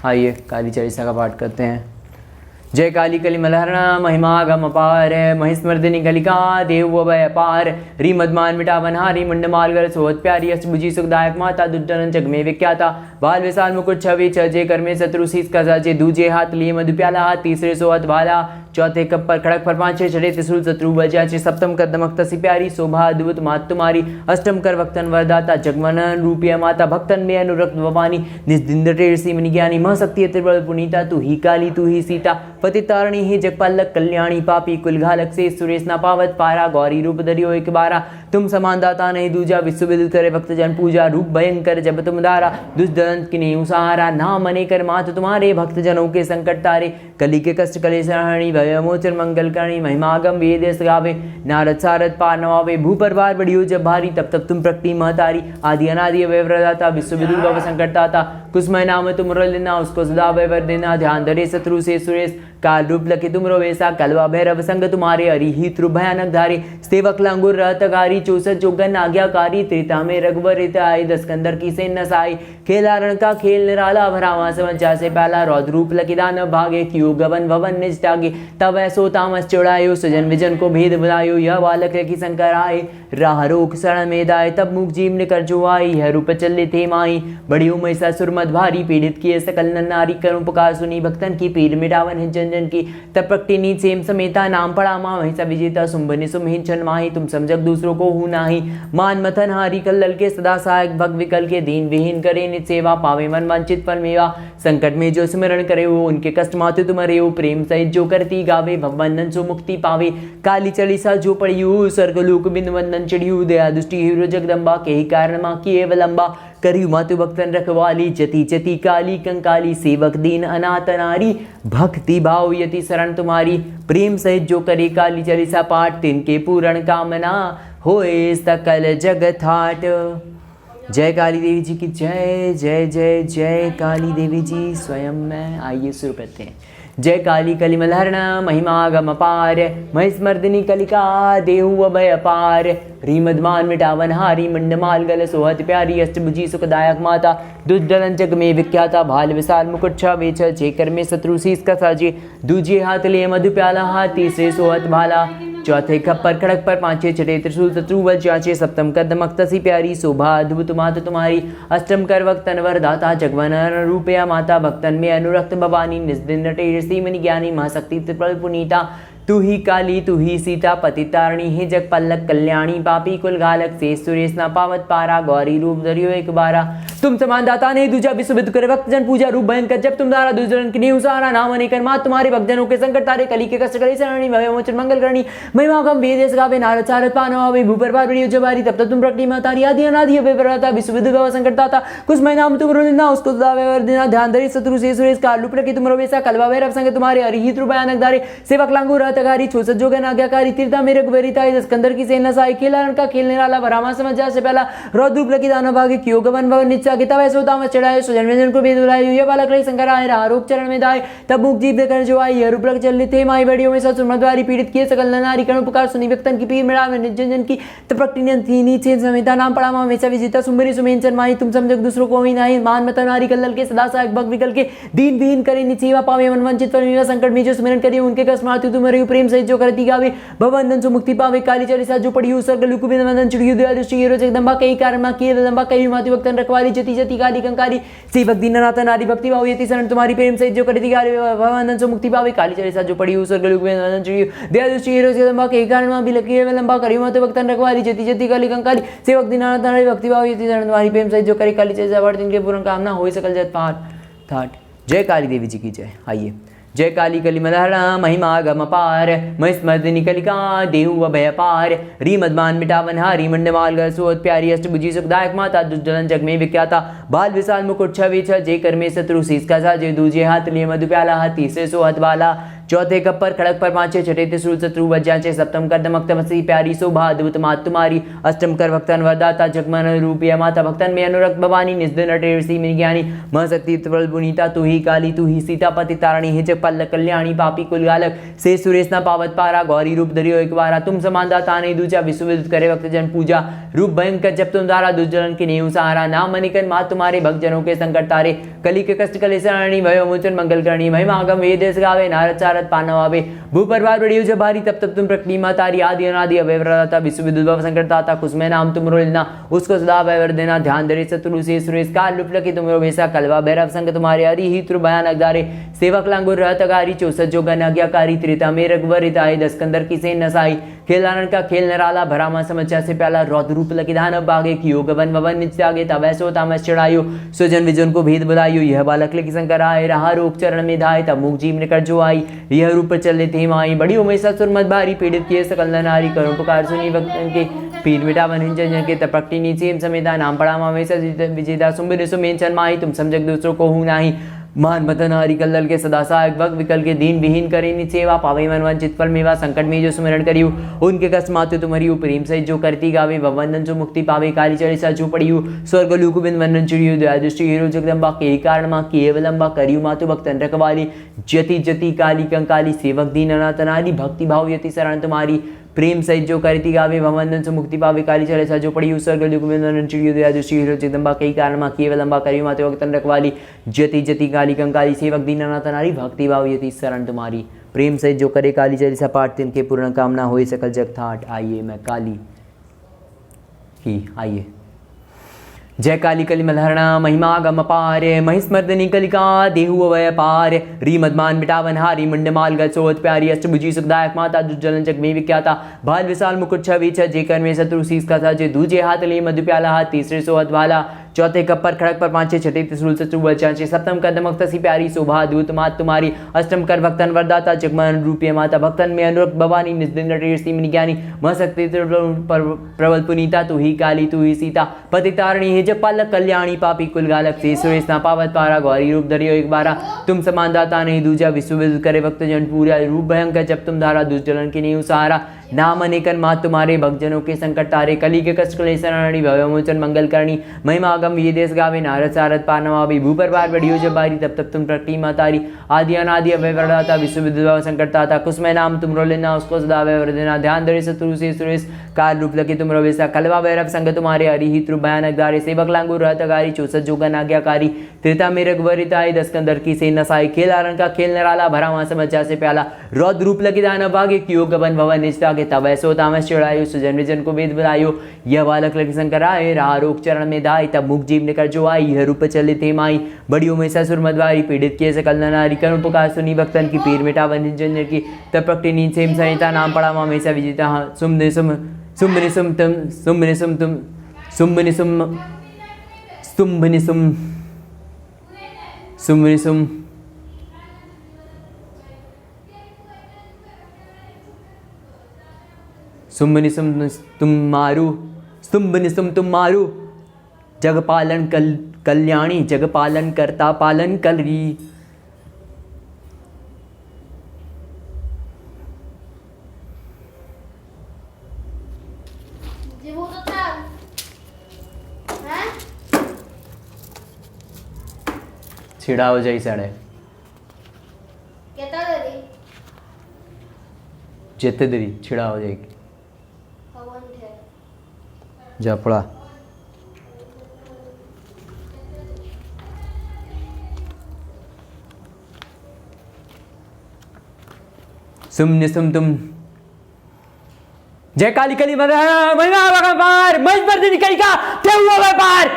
आइए काली चालीसा का पाठ करते हैं। जय काली कली मलहरणा महिमागम अपार महिस्मर्दिनी कलिका देव अभय अपार री मदमान मिटावनहारी मुंडमालगर सोहत प्यारी अष्टभुजी सुखदायक माता दुर्जन जग में विख्याता बाल विशाल मुकुट छवि छजे कर में शत्रु शीस का साजे दूजे हाथ लिए मधु प्याला हाथ तीसरे सोहत भाला चौथे कप पर खड़क पर पांचे चढ़े त्रिशूल शत्रु बजाचे सप्तम कर दमक तसी प्यारी शोभा अद्भुत मात तुम्हारी अष्टम कर वक्तन वरदाता जगमनन रूपिया माता भक्तन में अनुरक्त भवानी निस्दिंदटे ऋषि मुनि ज्ञानी महशक्ति त्रिबल पुनीता तू ही काली तू ही सीता पतितारणी ही जगपालक कल्याणी पापी कुलघालक से सुरेश न पावत पारा गौरी रूप दरियो एक बारा तुम समान दाता नहीं दूजा विश्व विदित करे भक्त जन पूजा रूप भयंकर जब तुम धारा दुष्दंत की नहीं सहारा नाम मने कर मात तुम्हारे भक्त जनों के संकट तारे कली के कष्ट कले सहरणी भयमोचन मंगल करणी महिमागम वेद गावे नारद सारद पार नवावे भू पर बार बढ़ियो जब भारी तब तब तुम प्रकटी महतारी आदि अनादि व्यवदाता विश्व विदुर भव संकटदाता कुसमय नाम तुम लेना उसको सदा व्यवर देना ध्यान धरे शत्रु से सुरेश काल रूप लखे तुम रोवेसा कलवा भैरव संग तुम्हारे हरि ही त्रु भयानक धारी सेवक लंगुर रहतकारी चौसठ जोगन आज्ञाकारी त्रिता में रघुवर आय दस्कंदर की सेन नसाई खेला रण का खेल निराला भरावा समझा से पहला रौद्र रूप लकिदान भागे क्यों गवन भवन निज टागे तब ऐसो तामस चुड़ायो सजन विजन को भेद बुलायो यह बालक की शंकर आए राह रोक शरण में दाए तब मुख जीव निकर जो आई यह रूप चले थे माई बड़ी उमैसा सुरमद भारी पीड़ित किए सकल नारी करूं पुकार सुनी भक्तन की पीर मिटावन है जन की तब प्रकटी नीच सेम समेता नाम पड़ा माँ वैसा विजेता सुम्भनि सुमहीन छन माही तुम समझक दूसरों को हूँ नाही मान मथन हारी कल्लल के सदा सहायक भग विकल के दीन विहीन करे नित सेवा पावे मन वांछित फल मेवा संकट में जो स्मरण करे वो उनके कष्ट मातु तुम्हारे हो प्रेम सहित जो करती गावे भगवंदन सो मुक्ति पावे काली चालीसा जो पढ़ियु स्वर्ग लोक बिंद वंदन चढ़ियु दया दुष्टि हीरो जगदम्बा के ही कारण माँ की अवलंबा करियु मातु भक्तन रखवाली जति जति काली कंकाली सेवक दीन अनाथ नारी भक्ति भाव यति शरण तुम्हारी प्रेम सहित जो करे काली चालीसा पाठ तिनके पूर्ण कामना होए सकल जगत हाट। जय काली देवी जी की जय जय जय जय काली देवी जी स्वयं में। आइए शुरू करते हैं। जय काली कली मलहरणा महिमागम अपार महिस्मर्दिनी कलिका देहु अभय अपार रीमदमान मिटावन हारी मंडमाल गल सोहत प्यारी अष्टभुजी सुखदायक माता दुर्जन जग में विख्याता भाल विशाल मुकुट छवे छेकर में शत्रु शीस का साजे दूजे हाथ लिए मधु प्याला हाथ तीसरे सोहत भाला चौथे खप पर खड़क पर पांचे छठे त्रिशूल शत्रु बल चाचे सप्तम कर दमक तसी प्यारी शोभा अद्भुत मात तुम्हारी अष्टम कर वक्तन वरदाता जगवनन रूपया माता भक्तन में अनुरक्त भवानी निस्दिन नटे ऋषि मुनि ज्ञानी महाशक्ति त्रिपल पुनीता तू ही काली तू ही सीता पतितारणी ही जगपल्लक कल्याणी पापी कुलघालक से सुरेश न पावत पारा गौरी रूप धरियो एक बारा तुम समान दाता नहीं दूजा विश्व विद करे भक्त जन पूजा रूप भयंकर जब तुम दारा दुर्जन की नहीं सहारा नाम अनेकर मात तुम्हारे भक्तजनों के संकट तारे कली के कष्ट कली शरणी भयमोचन मंगल करणी महिमागम वेद गावे नारद सारद पानवावे भूपर पार बड़ी जबारी तब तक तुम प्रकटी महतारी आदि अनादि व्यवदाता विश्व विद भव संकट दाता कुछ नाम तुम रोना उसको सदा व्यवर देना ध्यान धरि शत्रु से सुरेश काल रूप लखे तुम रोवेसा कलवा भैरव संग तुम्हारे हरि ही त्रु भयानक धारे सेवक लांगू तगारी छोसत जोगन आज्ञाकारी तीर्था मेरे वरिता स्कंदर की सेना साई खेला रण का खेलने वाला भरामा समझा से पहला रौद्र रूप लकी दानव भागे क्यों गवन भवन नित्या गीता वैसो तामस चढ़ाए सुजन व्यंजन को भेद बुलाए ये बालक रही शंकर आए आरोप चरण में दाए तब मुख जीव देकर जो आई यह रूप लग चल थे माई बड़ियों में सब सुमद्वारी पीड़ित किए सकल नारी कर्ण पुकार सुनी व्यक्तन की पीर मिला निर्जन की तब प्रकटी थी नीचे समिता नाम पड़ा मां वैसा विजेता सुंबरी सुमेन चन माई तुम समझक दूसरों को ही नहीं मान मत नारी कल्लल के सदा सहायक भग विकल के दीन विहीन करे निचेवा पावे मन वंचित पर संकट में जो स्मरण करिए उनके कष्ट मातु तुम्हारे प्रेम सहित जो करती गावे भवंदन से मुक्ति पावे काली चालीसा जो पढ़ी स्वर्ग लुकु बिंद वंदन चिड़ियो दया दृष्टि हीरो जगदम्बा कई कारण मां किए दम्बा कई मातु भक्तन रखवाली जति जति काली कंकाली सेवक दीननाथ नारी भक्ति भाव यति शरण तुम्हारी प्रेम सहित जो करती गावे भवंदन से मुक्ति पावे काली चालीसा जो पढ़ी स्वर्ग लुकु बिंद वंदन चिड़ियो दया दृष्टि हीरो जगदम्बा कई कारण मां बिलकी लंबा करी मातु भक्तन रखवाली जति जति काली कंकाली सेवक दीननाथ नारी भक्ति भाव यति शरण तुम्हारी प्रेम सहित जो करे काली चालीसा वर्त इनके पूर्ण कामना होई सकल जत पाठ। जय काली देवी जी की जय। आइए। जय काली कली मलहरणा महिमागम अपार महिस्मर्दिनी कलिका देहु अभय अपार रीमदमान मिटावन हारी मंडमाल गर सोहत प्यारी अष्टभुजी सुखदायक माता दुर्जन जग में विख्याता बाल विशाल मुकुट छवि जे कर में शत्रु शीस का साजे दूजे हाथ लिए मधु प्याला हाथ तीसरे सोहत बाला चौथे कप पर खड़क पर पांचे, छठे त्रिशूल शत्रु वज्जाचे, सप्तम कर दमक तमसी प्यारी शोभा अद्भुत मात तुम्हारी, अष्टम कर भक्तन वरदाता जगमन रूपिया माता, भक्तन में अनुरक्त भवानी निस्दिन अटे ऋषि मिन ज्ञानी, महशक्ति प्रबल पुनीता तू ही काली तू ही सीता पति तारणी, हिचक पल्ल कल्याणी पापी कुलगालक, से सुरेश न पावत पारा, गौरी रूप धरियो एक बारा, तुम समान दाता नहीं दूजा, विश्व विदित करे भक्त जन पूजा, रूप भयंकर जब तुम धारा, दुर्जन की नेहु सहारा, नाम मनिकन मात तुम्हारे, भक्त जनों के संकट तारे, कली के कष्ट कलेशरणी, भयो मोचन मंगल करणी, महिमा आगम वेद गावे, नारद चारद पानव आवे, भू परवार बड़ी जब भारी, तब तब तुम प्रकटी माँ तारी, आदि अनादि अव्यवदाता, विश्व विद्युत भव संकट दाता, कुसुमे नाम तुमरो लेना, उसको सदा वैवर देना, ध्यान धरे शत्रु से सुरेश काल रूप लकी तुमरो वैसा, कलवा भैरव संग तुम्हारे, हरि ही त्रु भयानक दारे, सेवक लांगुर रहत अगारी, 64 जो गण आज्ञाकारी, त्रेता में रघुवर आए, 10 कंदर की सेन नसाई, खेलानन का खेल नराला, भरा मां समस्या से प्याला, रौद्र रूप लकी दानव बागे, कियो गवन भवन नित्य आगे, तब ऐसो तामस चढ़ायो, सुजन विजन को भेद बुलायो, यह बालक लकी शंकर आए, रहा रोग चरण में धाय, तब मुख जीव निकट जो आई, यह रूप पर चले थे माई, बड़ी उमेश सुर मत भारी, पीड़ित किए सकल नारी, करो पुकार सुनी भक्तन के, पीर मिटा बन जन के, तपकटी नीचे समेता, नाम पड़ा मामेशा विजेता, सुमिर सुमेन चन्माई, तुम समझक दूसरों को हूँ नाही, मान मतन हरि कल्लल के सदा सहायक, भक्त विकल के दीन विहीन करे नि सेवा, पावे मन वंचित फल मेवा, संकट में जो सुमिरन करियो, उनके कष्ट मातु तुम्हारी, प्रेम सहित जो करती गावे, वंदन जो मुक्ति पावे, काली चढ़ी सा जो पड़ियो, स्वर्ग लोक बिंद वंदन चिड़ियो, दया दृष्टि हीरो जगदम्बा, के कारण माँ केवलम्बा, करियो मातु भक्तन रखवाली, जति जति काली कंकाली, सेवक दीन अनाथनारी, भक्ति भाव यति शरण तुम्हारी, प्रेम सहित जो करती गावे, भवंदन से मुक्ति पावे, काली चले सा जो पड़ी, स्वर्ग लोक में चिड़ियो, दया दृष्टि हीरो जगदम्बा, कई कारण माँ केवलम्बा, करियो माते भक्तन रखवाली, जति जति काली कंकाली, सेवक दीन अनाथ नारी, भक्ति भाव यति शरण तुम्हारी, प्रेम सहित जो करे काली चालीसा पाठ, तिनके पूर्ण कामना होए, सकल जग ठाठ। आइए मैं काली की, आइए। जय काली कली मलहरणा महिमा गम अपार, महिस्मर्दिनी कलिका देहु अवय पार, री मदमान मिटावन हारी, मुंडमाल गचोत प्यारी, अष्टभुजी सुखदायक माता, दुर्जलन जग में विख्याता, भाल विशाल मुकुट छवि छ, जेकर में शत्रु शीस का था, जे दूजे हाथ ले मधु प्याला हाथ, तीसरे सोहत वाला, चौथे कप पर खड़क पर पांचे, छठे त्रिशूल शत्रु बचाचे, सप्तम कर दमक तसी प्यारी शोभा अद्भुत मात तुम्हारी, अष्टम कर भक्तन वरदाता जगमन रूपिय माता, भक्तन में अनुरक्त भवानी निस्दिन ऋषि मुनि ज्ञानी, महशक्ति प्रबल पुनीता तू ही काली तू ही सीता पति तारणी, हे जब पालक कल्याणी पापी कुलगालक, से सुरेश ना पावत पारा, गौरी रूप धरियो एक बारा, तुम समान दाता नहीं दूजा, विश्व विदित करे भक्त जन पूरा, रूप भयंकर जब तुम धारा, दुष्जलन की नीहु सहारा, नाम अनेकन मात तुम्हारे, भक्तजनों के संकट तारे, कली के कष्ट क्लेशरणी, भवमोचन मंगल करणी, महिमा आगम वेदेश गावे, नारद सारद पानवावी, भू परवार बढ़ियो जब बारी, तब तब तुम प्रकटी मातारी, आदि अनादि अव्यवदाता, विश्व विद्युत संकट ताता, कुसुमे नाम तुमरो लेना, उसको सदा वैवर देना, ध्यान धरे शत्रु से सुरेश काल रूप लके तुमरो वैसा, कलवा भैरव संग तुम्हारे, हरि ही त्रु भयानक दारे, सेवक लांगुर रहत अगारी, 64 जोगन आज्ञाकारी, त्रेता में रघुवरिताई, 10 कंदर की सेन नसाई, खेल आरण का खेल नराला, भरा मां समझा से प्याला, रौद्र रूप लकी दानव भागे, कियो गवन भवन निष्ठा के, तब ऐसो तामस चढ़ायो, सुजन विजन को वेद बुलायो, यह बालक लकी शंकर आए, रहा रोग चरण में धाय, तब मुख जीव निकट जो आई, यह रूप चले थे माई, बड़ी उमेशा सुर मदवारी, पीड़ित किए सकल नारी, करुण पुकार सुनी भक्तन की, पीर मिटा वन जन की, तब प्रकटी नींद सेम सहिता, नाम पड़ा मामेशा विजेता, सुमने सुम सुम्भनि सुम तुम सुम्भनि सुम तुम सुम्भनि सुम सुम्भनि सुम सुम्भनि सुम सुम्भनि सुम तुम मारू, सुम्भनि सुम तुम मारू, जगपालन कल्याणी, जगपालन करता पालन कलरी, छिड़ा हो जाए साढ़े जेते दरी छिड़ा हो जाएगी जपड़ा सुमने सुम तुम जय काली कली महिमा मर्दिनी कलिका देहु अवय पार,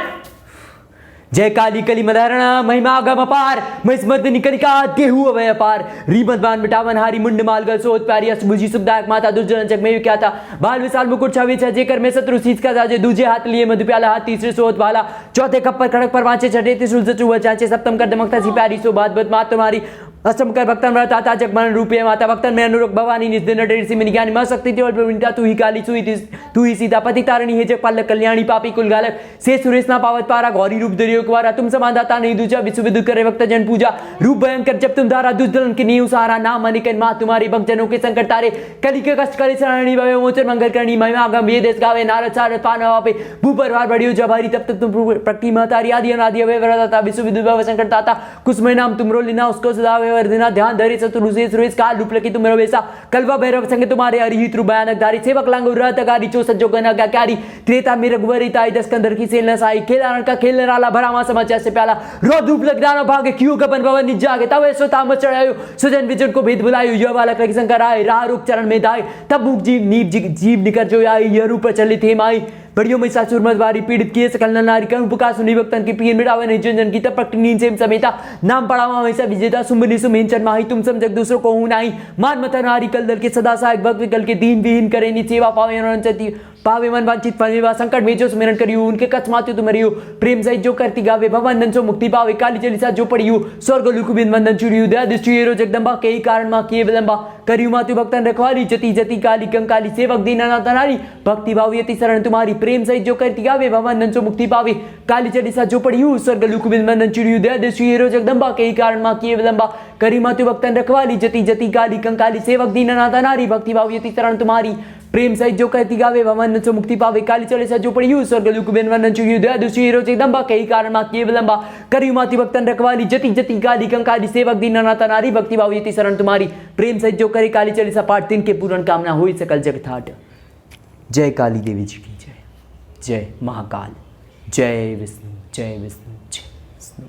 जय काली कली मदारणा महिमा गम अपार, महिस्मर्दिनी कलिका देहु अवय पार, रीमदमान मिटावन हारी, मुंड मालगल सोत प्यारी, अष्टभुजी सुखदायक माता, दुर्जन जग में विख्याता, बाल विशाल मुकुट छवि छ, जेकर में शत्रु शीस का साजे, दूजे हाथ लिए मधु प्याला हाथ, तीसरे सोत वाला, चौथे कप पर खड़क पर पांचे, छठे त्रिशूल शत्रु बचाचे, सप्तम कर दमक तसी प्यारी शोभा अद्भुत मात तुम्हारी, अष्टम कर भक्तन व्रता जगमन रूपे माता भक्तन में अनुरूप भवानी निज दिन डे सिमि ज्ञानी मा शक्ति तेवल प्रवीणता तू ही काली तू ही सीता पति तारणी हे जगपाल कल्याणी पापी कुल गालक से सुरेश ना पावत पारा गौरी रूप दरियो कुवारा तुम समान दाता नहीं दूजा विश्व विदुर करे भक्त जन पूजा रूप भयंकर जब तुम धारा दुष्दलन की नींव सहारा नाम अनिकन माँ तुम्हारी भक्त जनों के संकट तारे कली के कष्ट करे शरणी भवे मोचन मंगल करणी महिमा गम ये देश गावे नारद सारद पानवा पे भूपर भार बढ़ियो जबारी तब तक तुम प्रकृति महतारी आदि अनादि अवय वरदाता विश्व विदुर भव संकट ताता कुसमय नाम तुमरो लीना उसको सदावे वर्धना ध्यान धरे चतुर सुरेश काल रूप लकी तुम रवेसा कल्वा भैरव संग तुम्हारे हरिहित रूप भयानक धारी सेवक लांगो रहतकारी चो सज्जो गना गाकारी त्रेता में रघुवरिताई दस्कंदर की सेल नसाई खेलारण का खेल नाला भरामा समाचार से प्याला रो धूप लग दानो भागे क्यों गबन भवन निज जागे तब ऐसो ताम चढ़ायो सुजन विजन को भेद बुलायो यह बालक लगी शंकर आए राह रूप चरण में दाए तब मुख जीव निकर जो आई यह रूप चलित हे माई बड़ियों में सासुर मदवारी पीड़ित किए सकल नारी कर उपका सुनी भक्तन की पीर मिटावे नहीं जन की तब प्रकट नींद से समेता नाम पढ़ावा वैसा विजेता सुमनि सुमेन चन माही तुम समझ दूसरों को हूं नाही मान मत नारी कल दल के सदा सहायक भक्त विकल के दीन विहीन करे नि सेवा पावे मन वांछित फल विवाह संकट में जो स्मरण करियो उनके कच माते तुम मरियो प्रेम सहित जो करती गावे भवन नंसो मुक्ति पावे काली चालीसा जो पढ़ियो स्वर्ग लोक बिन वंदन चुरियो दया दृष्टि एरो जगदम्बा कई कारण मा किए विलंबा करियो मातु भक्तन रखवाली जति जति काली कंकाली सेवक दीनानाथ नारी भक्ति भाव यति शरण तुम्हारी प्रेम सहित जो करती गावे भवन नंसो मुक्ति पावे काली चालीसा जो पढ़ियो स्वर्ग लोक बिन वंदन चुरियो दया दृष्टि एरो जगदम्बा कई कारण मा किए विलंबा करियो मातु भक्तन रखवाली जति जति काली कंकाली सेवक दीनानाथ नारी भक्ति भाव यति शरण तुम्हारी प्रेम सहित जो कहती गावे भवन से मुक्ति पावे काली चालीसा जो पढ़ियो स्वर्ग लोक बिन वंदन चुरियो दया दृष्टि एरो जगदम्बा कई कारण मा किए विलंबा करियो मातु भक्तन रखवाली जति जति काली कंकाली सेवक दीनानाथ नारी भक्ति भाव यति शरण तुम्हारी प्रेम सहित जो करे काली चालीसा पाठ दिन के पूर्ण कामना हुई सकल जग ठाट। जय काली देवी जी की जय। जय महाकाल। जय विष्णु जय विष्णु जय विष्णु।